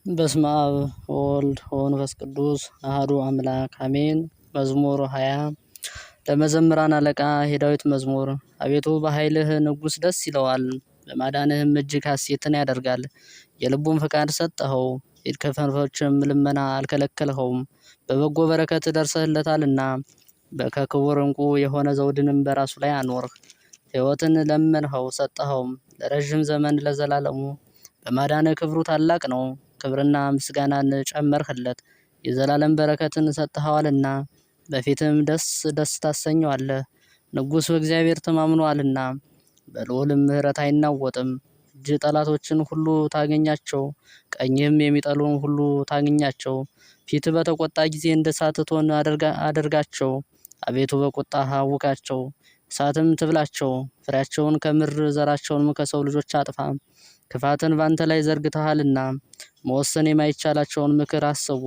በስመ አብ ወወልድ ወመንፈስ ቅዱስ አሐዱ አምላክ አሜን። መዝሙር 20 ለመዘምራን አለቃ የዳዊት መዝሙር። አቤቱ በኃይልህ ንጉሥ ደስ ይለዋል፣ በማዳንህም እጅግ ሐሴትን ያደርጋል። የልቡን ፈቃድ ሰጠኸው፣ ከከንፈሮችም ልመና አልከለከልኸውም። በበጎ በረከት ደርሰህለታልና ከክቡር ዕንቁ የሆነ ዘውድንም በራሱ ላይ አኖርህ። ሕይወትን ለመንኸው ሰጠኸውም፣ ለረዥም ዘመን ለዘላለሙ። በማዳንህ ክብሩ ታላቅ ነው፣ ክብርና ምስጋናን ጨመርህለት። የዘላለም በረከትን ሰጥኸዋልና በፊትም ደስ ደስ ታሰኘዋለህ። ንጉሥ በእግዚአብሔር ተማምኖአልና በልዑልም ምሕረት አይናወጥም። እጅ ጠላቶችን ሁሉ ታገኛቸው፣ ቀኝህም የሚጠሉን ሁሉ ታገኛቸው። ፊት በተቆጣ ጊዜ እንደ እሳት እቶን አድርጋቸው። አቤቱ በቁጣህ አውካቸው፣ እሳትም ትብላቸው። ፍሬያቸውን ከምድር ዘራቸውንም ከሰው ልጆች አጥፋ። ክፋትን ባንተ ላይ ዘርግተሃልና መወሰን የማይቻላቸውን ምክር አሰቡ።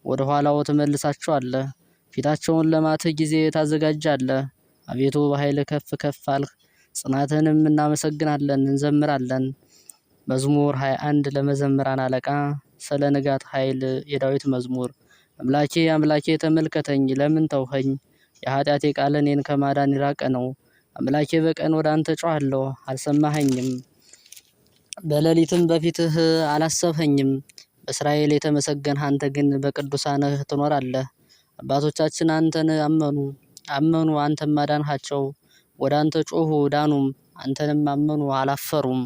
ወደ ኋላው ትመልሳቸዋለህ፣ ፊታቸውን ለማትህ ጊዜ ታዘጋጃለህ። አቤቱ በኃይል ከፍ ከፍ አልህ፣ ጽናትህንም እናመሰግናለን እንዘምራለን። መዝሙር 21 ለመዘምራን አለቃ ስለ ንጋት ኃይል የዳዊት መዝሙር። አምላኬ አምላኬ ተመልከተኝ፣ ለምን ተውኸኝ? የኃጢአቴ ቃል እኔን ከማዳን የራቀ ነው። አምላኬ በቀን ወደ አንተ ጮኻለሁ፣ አልሰማኸኝም። በሌሊትም በፊትህ አላሰብኸኝም። በእስራኤል የተመሰገንህ አንተ ግን በቅዱሳንህ ትኖራለህ። አባቶቻችን አንተን አመኑ አንተም አዳንሃቸው። ወደ አንተ ጮኹ ዳኑም፣ አንተንም አመኑ አላፈሩም።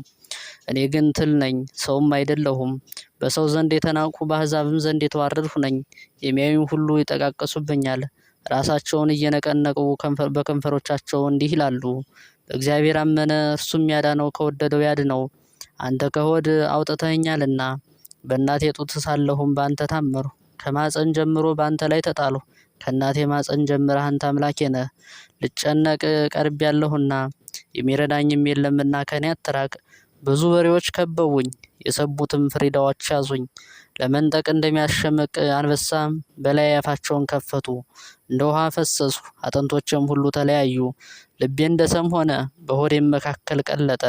እኔ ግን ትል ነኝ ሰውም አይደለሁም፣ በሰው ዘንድ የተናቅሁ በአሕዛብም ዘንድ የተዋረድሁ ነኝ። የሚያዩኝ ሁሉ ይጠቃቀሱብኛል፣ ራሳቸውን እየነቀነቁ በከንፈሮቻቸው እንዲህ ይላሉ፣ በእግዚአብሔር አመነ እርሱም ያዳነው ከወደደው ያድነው። አንተ ከሆድ አውጥተኸኛልና በእናቴ ጡት ሳለሁም በአንተ ታመርሁ። ከማፀን ጀምሮ በአንተ ላይ ተጣልሁ፣ ከእናቴ ማፀን ጀምረህ አንተ አምላኬ ነህ። ልጨነቅ ቀርቤያለሁና የሚረዳኝም የለምና ከኔ አትራቅ። ብዙ በሬዎች ከበቡኝ፣ የሰቡትም ፍሪዳዎች ያዙኝ። ለመንጠቅ እንደሚያሸምቅ አንበሳ በላይ አፋቸውን ከፈቱ። እንደ ውሃ ፈሰሱ፣ አጥንቶቼም ሁሉ ተለያዩ። ልቤ እንደ ሰም ሆነ፣ በሆዴም መካከል ቀለጠ።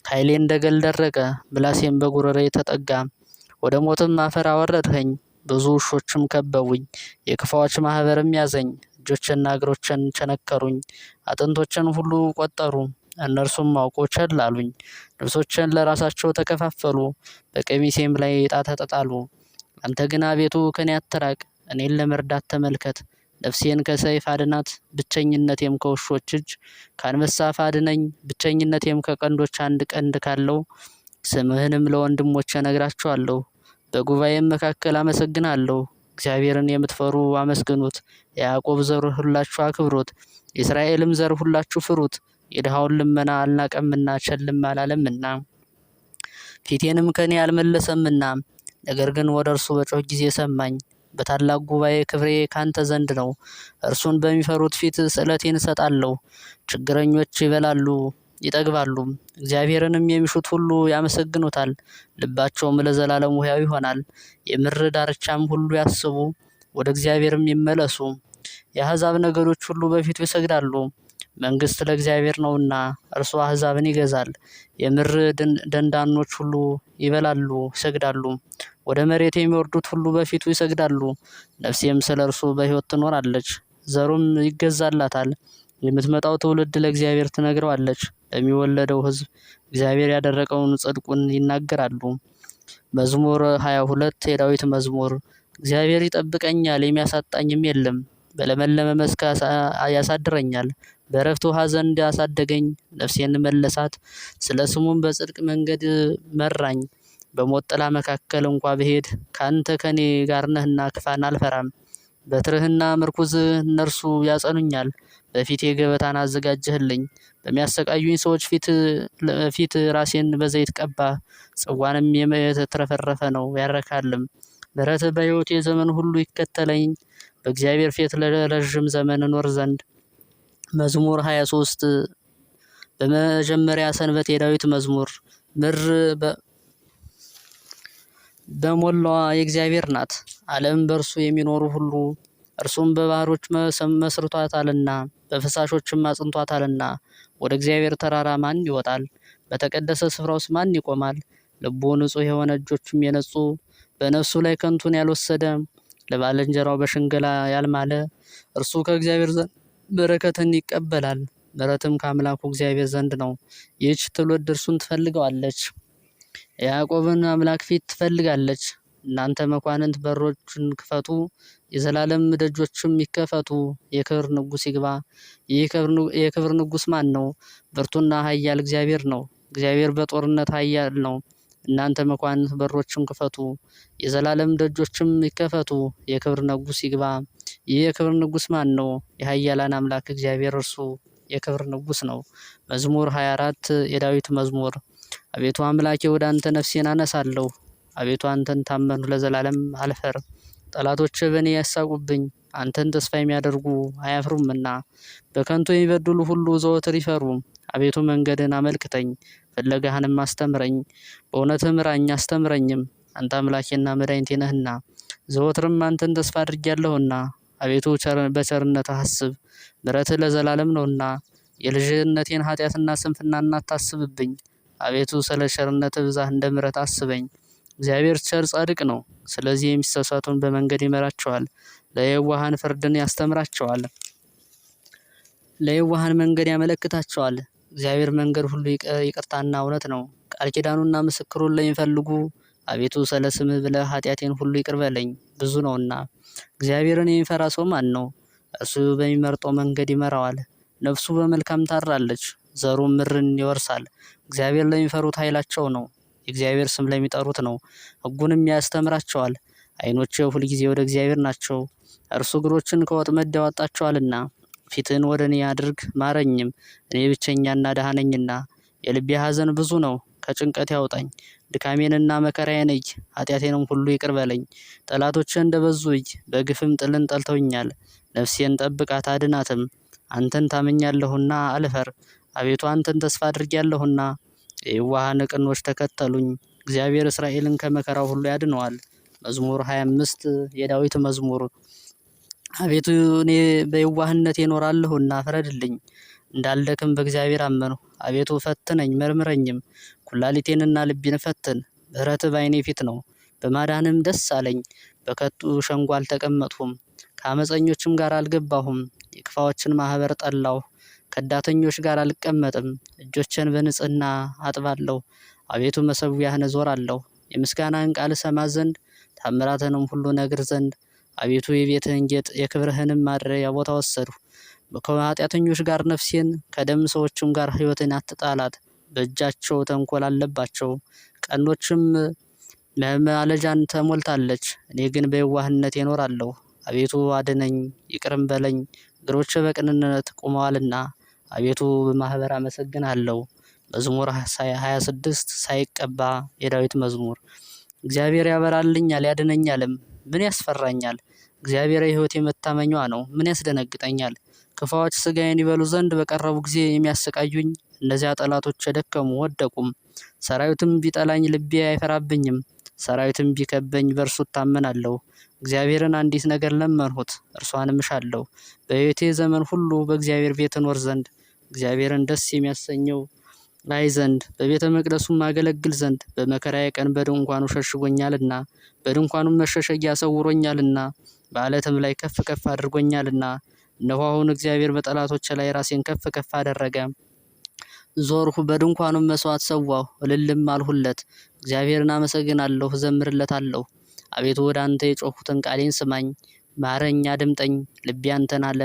ኃይሌ እንደ ገል ደረቀ፣ ምላሴም በጉሮሬ ተጠጋ። ወደ ሞትም አፈር አወረድኸኝ፣ ብዙ ውሾችም ከበቡኝ። የክፋዎች ማህበርም ያዘኝ፣ እጆችና እግሮችን ቸነከሩኝ። አጥንቶችን ሁሉ ቆጠሩ፣ እነርሱም አውቆ ቸል አሉኝ። ልብሶችን ለራሳቸው ተከፋፈሉ፣ በቀሚሴም ላይ ዕጣ ተጣጣሉ። አንተ ግን አቤቱ ከኔ አትራቅ፣ እኔን ለመርዳት ተመልከት። ነፍሴን ከሰይፍ አድናት፣ ብቸኝነቴም ከውሾች እጅ። ከአንበሳ አፍ አድነኝ፣ ብቸኝነቴም ከቀንዶች አንድ ቀንድ ካለው። ስምህንም ለወንድሞቼ እነግራቸዋለሁ፣ በጉባኤም መካከል አመሰግናለሁ። እግዚአብሔርን የምትፈሩ አመስግኑት፣ የያዕቆብ ዘር ሁላችሁ አክብሩት፣ የእስራኤልም ዘር ሁላችሁ ፍሩት። የድሃውን ልመና አልናቀምና ቸልም አላለምና ፊቴንም ከኔ አልመለሰምና። ነገር ግን ወደ እርሱ በጮህ ጊዜ ሰማኝ። በታላቅ ጉባኤ ክብሬ ካንተ ዘንድ ነው። እርሱን በሚፈሩት ፊት ስእለቴን እሰጣለሁ። ችግረኞች ይበላሉ ይጠግባሉ፣ እግዚአብሔርንም የሚሹት ሁሉ ያመሰግኑታል። ልባቸውም ለዘላለሙ ሕያው ይሆናል። የምድር ዳርቻም ሁሉ ያስቡ፣ ወደ እግዚአብሔርም ይመለሱ። የአሕዛብ ነገዶች ሁሉ በፊቱ ይሰግዳሉ። መንግሥት ለእግዚአብሔር ነውና እርሱ አሕዛብን ይገዛል። የምድር ደንዳኖች ሁሉ ይበላሉ ይሰግዳሉ። ወደ መሬት የሚወርዱት ሁሉ በፊቱ ይሰግዳሉ። ነፍሴም ስለ እርሱ በሕይወት ትኖራለች፣ ዘሩም ይገዛላታል። የምትመጣው ትውልድ ለእግዚአብሔር ትነግረዋለች። ለሚወለደው ሕዝብ እግዚአብሔር ያደረገውን ጽድቁን ይናገራሉ። መዝሙር 22 የዳዊት መዝሙር። እግዚአብሔር ይጠብቀኛል፣ የሚያሳጣኝም የለም። በለመለመ መስክ ያሳድረኛል፣ በዕረፍት ውኃ ዘንድ ያሳደገኝ። ነፍሴን መለሳት፣ ስለ ስሙም በጽድቅ መንገድ መራኝ። በሞት ጥላ መካከል እንኳ ብሄድ ከአንተ ከኔ ጋር ነህና ክፋን አልፈራም። በትርህና ምርኩዝህ እነርሱ ያጸኑኛል። በፊቴ ገበታን አዘጋጀህልኝ፣ በሚያሰቃዩኝ ሰዎች ፊት ራሴን በዘይት ቀባ። ጽዋንም የተትረፈረፈ ነው ያረካልም። ምሕረትህ በሕይወቴ ዘመን ሁሉ ይከተለኝ፣ በእግዚአብሔር ፊት ለረዥም ዘመን እኖር ዘንድ። መዝሙር 23 በመጀመሪያ ሰንበት የዳዊት መዝሙር። ምድር በሞላዋ የእግዚአብሔር ናት፣ ዓለም በእርሱ የሚኖሩ ሁሉ። እርሱም በባህሮች መስርቷታልና በፈሳሾችም አጽንቷታልና። ወደ እግዚአብሔር ተራራ ማን ይወጣል? በተቀደሰ ስፍራውስ ማን ይቆማል? ልቡ ንጹሕ የሆነ እጆቹም የነጹ በነፍሱ ላይ ከንቱን ያልወሰደ ለባልንጀራው በሽንገላ ያልማለ እርሱ ከእግዚአብሔር ዘንድ በረከትን ይቀበላል። ምሕረትም ከአምላኩ እግዚአብሔር ዘንድ ነው። ይህች ትውልድ እርሱን ትፈልገዋለች፣ የያዕቆብን አምላክ ፊት ትፈልጋለች። እናንተ መኳንንት በሮችን ክፈቱ፣ የዘላለም ደጆችም ይከፈቱ። የክብር ንጉሥ ይግባ። ይህ የክብር ንጉሥ ማን ነው? ብርቱና ኃያል እግዚአብሔር ነው። እግዚአብሔር በጦርነት ኃያል ነው። እናንተ መኳንንት በሮችን ክፈቱ፣ የዘላለም ደጆችም ይከፈቱ። የክብር ንጉሥ ይግባ። ይህ የክብር ንጉሥ ማን ነው? የኃያላን አምላክ እግዚአብሔር እርሱ የክብር ንጉሥ ነው። መዝሙር 24 የዳዊት መዝሙር። አቤቱ አምላኬ ወደ አንተ ነፍሴን አነሳለሁ። አቤቱ አንተን ታመኑ፣ ለዘላለም አልፈርም። ጠላቶች በእኔ ያሳቁብኝ፣ አንተን ተስፋ የሚያደርጉ አያፍሩምና። በከንቱ የሚበድሉ ሁሉ ዘወትር ይፈሩ። አቤቱ መንገድን አመልክተኝ፣ ፍለጋህንም አስተምረኝ። በእውነትህ ምራኝ አስተምረኝም፣ አንተ አምላኬና መድኃኒቴ ነህና። ዘወትርም አንተን ተስፋ አድርጌያለሁና። አቤቱ በቸርነትህ አስብ፣ ምሕረትህ ለዘላለም ነውና። የልጅነቴን ኃጢአትና ስንፍናን አታስብብኝ። አቤቱ ስለ ቸርነትህ ብዛት እንደ ምሕረት አስበኝ። እግዚአብሔር ቸር ጻድቅ ነው፣ ስለዚህ የሚሳሳቱን በመንገድ ይመራቸዋል። ለየዋሃን ፍርድን ያስተምራቸዋል፣ ለየዋሃን መንገድ ያመለክታቸዋል። እግዚአብሔር መንገድ ሁሉ ይቅርታና እውነት ነው። ቃል ኪዳኑና ምስክሩን ለሚፈልጉ አቤቱ ስለ ስምህ ብለህ ኃጢአቴን ሁሉ ይቅር በለኝ፣ ብዙ ነውና። እግዚአብሔርን የሚፈራ ሰው ማን ነው? እርሱ በሚመርጠው መንገድ ይመራዋል። ነፍሱ በመልካም ታድራለች፣ ዘሩም ምድርን ይወርሳል። እግዚአብሔር ለሚፈሩት ኃይላቸው ነው፣ የእግዚአብሔር ስም ለሚጠሩት ነው። ሕጉንም ያስተምራቸዋል። ዓይኖቼ ሁልጊዜ ወደ እግዚአብሔር ናቸው፣ እርሱ እግሮችን ከወጥመድ ያወጣቸዋልና። ፊትህን ወደ እኔ አድርግ ማረኝም፣ እኔ ብቸኛና ድሃ ነኝና። የልቤ ሐዘን ብዙ ነው፣ ከጭንቀት ያውጣኝ። ድካሜንና መከራዬን እይ፣ ኃጢአቴንም ሁሉ ይቅር በለኝ። ጠላቶቼ እንደበዙ እይ፣ በግፍም ጥልን ጠልተውኛል። ነፍሴን ጠብቃት አድናትም፣ አንተን ታመኛለሁና አልፈር። አቤቱ አንተን ተስፋ አድርጌያለሁና። የዋሃን ቅኖች ተከተሉኝ። እግዚአብሔር እስራኤልን ከመከራው ሁሉ ያድነዋል። መዝሙር 25 የዳዊት መዝሙር። አቤቱ እኔ በየዋህነት እኖራለሁና ፍረድልኝ፣ እንዳልደክም በእግዚአብሔር አመንሁ። አቤቱ ፈትነኝ መርምረኝም፣ ኩላሊቴንና ልቤን ፈትን። ምሕረትህ በዓይኔ ፊት ነው፣ በማዳንም ደስ አለኝ። በከንቱ ሸንጎ አልተቀመጥሁም፣ ከአመፀኞችም ጋር አልገባሁም። የክፋዎችን ማህበር ጠላሁ፣ ከዳተኞች ጋር አልቀመጥም። እጆቼን በንጽህና አጥባለሁ፣ አቤቱ መሠዊያህን እዞራለሁ። የምስጋናህን ቃል እሰማ ዘንድ ታምራትህንም ሁሉ ነግር ዘንድ። አቤቱ የቤትህን ጌጥ የክብርህንም ማደሪያ ቦታ ወሰድሁ። ከኃጢአተኞች ጋር ነፍሴን ከደም ሰዎችም ጋር ሕይወትን አትጣላት። በእጃቸው ተንኮል አለባቸው፣ ቀኖችም መማለጃን ተሞልታለች። እኔ ግን በየዋህነት እኖራለሁ። አቤቱ አድነኝ ይቅርም በለኝ፣ እግሮቼ በቅንነት ቆመዋልና። አቤቱ በማኅበር አመሰግንሃለሁ። መዝሙር 26 ሳይቀባ የዳዊት መዝሙር። እግዚአብሔር ያበራልኛል ያድነኛልም፣ ምን ያስፈራኛል? እግዚአብሔር የሕይወቴ መታመኛዋ ነው፣ ምን ያስደነግጠኛል? ክፉዎች ሥጋዬን ይበሉ ዘንድ በቀረቡ ጊዜ የሚያሰቃዩኝ እነዚያ ጠላቶች ደከሙ ወደቁም። ሰራዊትም ቢጠላኝ ልቤ አይፈራብኝም፣ ሰራዊትም ቢከበኝ በእርሱ እታመናለሁ። እግዚአብሔርን አንዲት ነገር ለመንሁት፣ እርሷንም እሻለሁ፣ በሕይወቴ ዘመን ሁሉ በእግዚአብሔር ቤት እኖር ዘንድ፣ እግዚአብሔርን ደስ የሚያሰኘው ላይ ዘንድ፣ በቤተ መቅደሱም አገለግል ዘንድ። በመከራዬ ቀን በድንኳኑ ሸሽጎኛልና፣ በድንኳኑም መሸሸጊያ ሰውሮኛልና፣ በዓለትም ላይ ከፍ ከፍ አድርጎኛልና። እነሆ አሁን እግዚአብሔር በጠላቶች ላይ ራሴን ከፍ ከፍ አደረገ። ዞርሁ፣ በድንኳኑም መስዋዕት ሰዋሁ፣ እልልም አልሁለት። እግዚአብሔርን አመሰግናለሁ እዘምርለታለሁ። አቤቱ ወደ አንተ የጮኽሁትን ቃሌን ስማኝ፣ ማረኝ አድምጠኝ። ልቤ አንተን አለ፣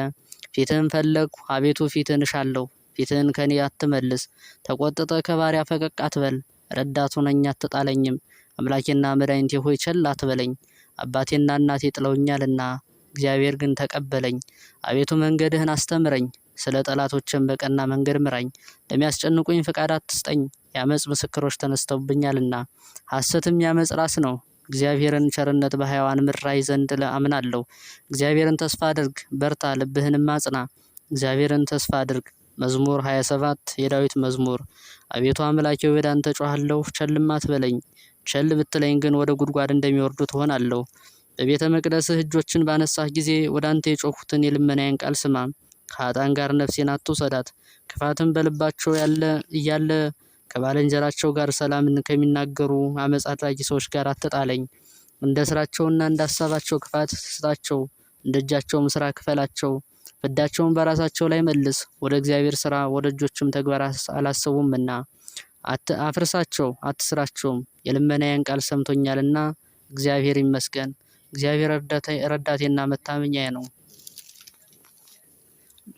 ፊትህን ፈለግሁ። አቤቱ ፊትህን እሻለሁ፣ ፊትህን ከኔ አትመልስ። ተቆጥተህ ከባሪያ ፈቀቅ አትበል። ረዳት ሁነኝ አትጣለኝም። አምላኬና መድኃኒቴ ሆይ ቸል አትበለኝ። አባቴና እናቴ ጥለውኛልና እግዚአብሔር ግን ተቀበለኝ። አቤቱ መንገድህን አስተምረኝ፣ ስለ ጠላቶችም በቀና መንገድ ምራኝ። ለሚያስጨንቁኝ ፈቃድ አትስጠኝ፣ የአመፅ ምስክሮች ተነስተውብኛልና። ሐሰትም ያመፅ ራስ ነው። እግዚአብሔርን ቸርነት በሕያዋን ምድር አይ ዘንድ አምናለሁ። እግዚአብሔርን ተስፋ አድርግ፣ በርታ፣ ልብህንም አጽና። እግዚአብሔርን ተስፋ አድርግ። መዝሙር 27 የዳዊት መዝሙር። አቤቱ አምላኬ ወደ አንተ ጮኻለሁ፣ ቸልም አትበለኝ። ቸል ብትለኝ ግን ወደ ጉድጓድ እንደሚወርዱ ትሆናለሁ። በቤተ መቅደስህ እጆችን ባነሳህ ጊዜ ወደ አንተ የጮኽሁትን የልመናዬን ቃል ስማ። ከኃጥአን ጋር ነፍሴን አትውሰዳት፣ ክፋትም በልባቸው እያለ ከባልንጀራቸው ጋር ሰላምን ከሚናገሩ አመፅ አድራጊ ሰዎች ጋር አትጣለኝ። እንደ ስራቸውና እንደ ሀሳባቸው ክፋት ስጣቸው፣ እንደ እጃቸውም ስራ ክፈላቸው። ፍዳቸውን በራሳቸው ላይ መልስ፣ ወደ እግዚአብሔር ስራ ወደ እጆችም ተግባር አላሰቡምና። አፍርሳቸው አትስራቸውም፣ የልመናዬን ቃል ሰምቶኛልና እግዚአብሔር ይመስገን። እግዚአብሔር ረዳቴና መታመኛዬ ነው።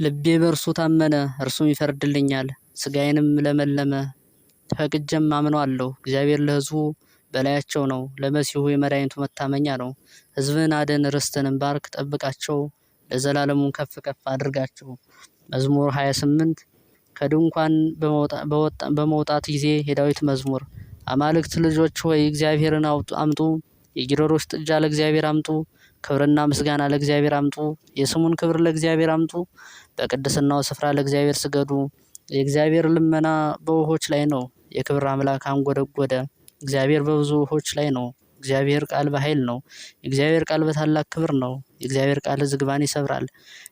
ልቤ በእርሱ ታመነ፣ እርሱም ይፈርድልኛል። ስጋዬንም ለመለመ፣ ፈቅጄም አምነዋለሁ። እግዚአብሔር ለሕዝቡ በላያቸው ነው፣ ለመሲሁ የመድኃኒቱ መታመኛ ነው። ሕዝብን አድን፣ ርስትንም ባርክ፣ ጠብቃቸው፣ ለዘላለሙ ከፍ ከፍ አድርጋቸው። መዝሙር 28 ከድንኳን በመውጣት ጊዜ የዳዊት መዝሙር። አማልክት ልጆች ሆይ እግዚአብሔርን አምጡ፣ የጊደሮች ጥጃ ለእግዚአብሔር አምጡ። ክብርና ምስጋና ለእግዚአብሔር አምጡ፣ የስሙን ክብር ለእግዚአብሔር አምጡ። በቅድስናው ስፍራ ለእግዚአብሔር ስገዱ። የእግዚአብሔር ልመና በውኆች ላይ ነው፣ የክብር አምላክ አንጎደጎደ። እግዚአብሔር በብዙ ውኆች ላይ ነው፣ እግዚአብሔር ቃል በኃይል ነው። የእግዚአብሔር ቃል በታላቅ ክብር ነው። የእግዚአብሔር ቃል ዝግባን ይሰብራል።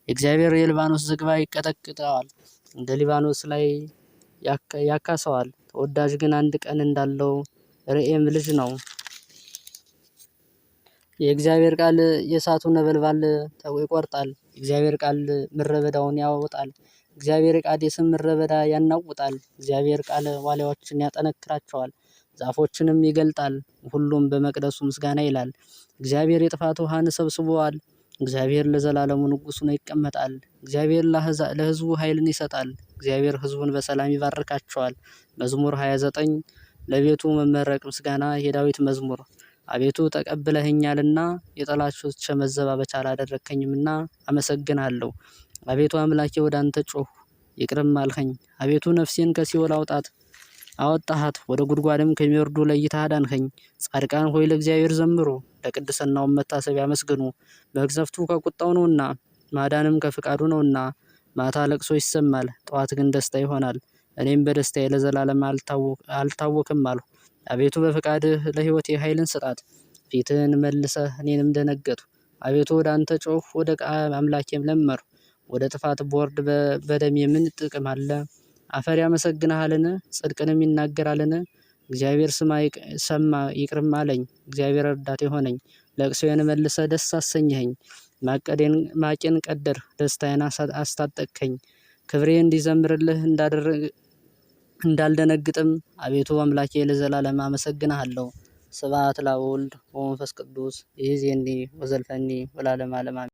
የእግዚአብሔር የሊባኖስ ዝግባ ይቀጠቅጠዋል፣ እንደ ሊባኖስ ላይ ያካሰዋል። ተወዳጅ ግን አንድ ቀን እንዳለው ርኤም ልጅ ነው። የእግዚአብሔር ቃል የእሳቱን ነበልባል ይቆርጣል። የእግዚአብሔር ቃል ምድረ በዳውን ያወጣል። እግዚአብሔር የቃዴስን ምድረ በዳ ያናውጣል። እግዚአብሔር ቃል ዋሊያዎችን ያጠነክራቸዋል፣ ዛፎችንም ይገልጣል። ሁሉም በመቅደሱ ምስጋና ይላል። እግዚአብሔር የጥፋት ውሃን ሰብስቧል። እግዚአብሔር ለዘላለሙ ንጉሥ ሆኖ ይቀመጣል። እግዚአብሔር ለሕዝቡ ኃይልን ይሰጣል። እግዚአብሔር ሕዝቡን በሰላም ይባርካቸዋል። መዝሙር 29 ለቤቱ መመረቅ ምስጋና የዳዊት መዝሙር። አቤቱ ተቀብለኸኛልና የጠላቶቼ መዘባበቻ አላደረግከኝምና አመሰግናለሁ። አቤቱ አምላኬ ወደ አንተ ጮኽሁ፣ ይቅርም አልኸኝ። አቤቱ ነፍሴን ከሲኦል አወጣሃት፣ ወደ ጉድጓድም ከሚወርዱ ለይተህ አዳንኸኝ። ጻድቃን ሆይ ለእግዚአብሔር ዘምሩ፣ ለቅድስናውም መታሰቢያ አመስግኑ። መቅሰፍቱ ከቁጣው ነውና ማዳንም ከፍቃዱ ነውና። ማታ ለቅሶ ይሰማል፣ ጠዋት ግን ደስታ ይሆናል። እኔም በደስታዬ ለዘላለም አልታወክም አልሁ። አቤቱ በፈቃድህ ለሕይወቴ ኃይልን ስጣት። ፊትህን መልሰህ እኔንም ደነገጥሁ። አቤቱ ወደ አንተ ጮኽሁ፣ ወደ አምላኬም ለመንሁ። ወደ ጥፋት ቦርድ በደሜ ምን ጥቅም አለ? አፈር ያመሰግንሃልን? ጽድቅንም ይናገራልን? እግዚአብሔር ሰማ ይቅርም አለኝ። እግዚአብሔር ረዳቴ ሆነኝ። ለቅሶዬን መልሰህ ደስ አሰኘኸኝ። ማቄን ቀደድህ፣ ደስታዬን አስታጠቅኸኝ። ክብሬ እንዲዘምርልህ እንዳልደነግጥም አቤቱ አምላኬ ለዘላለም አመሰግንሃለሁ። ስብሐት ለወልድ ወመንፈስ ቅዱስ ይእዜኒ ወዘልፈኒ ወለዓለመ ዓለም።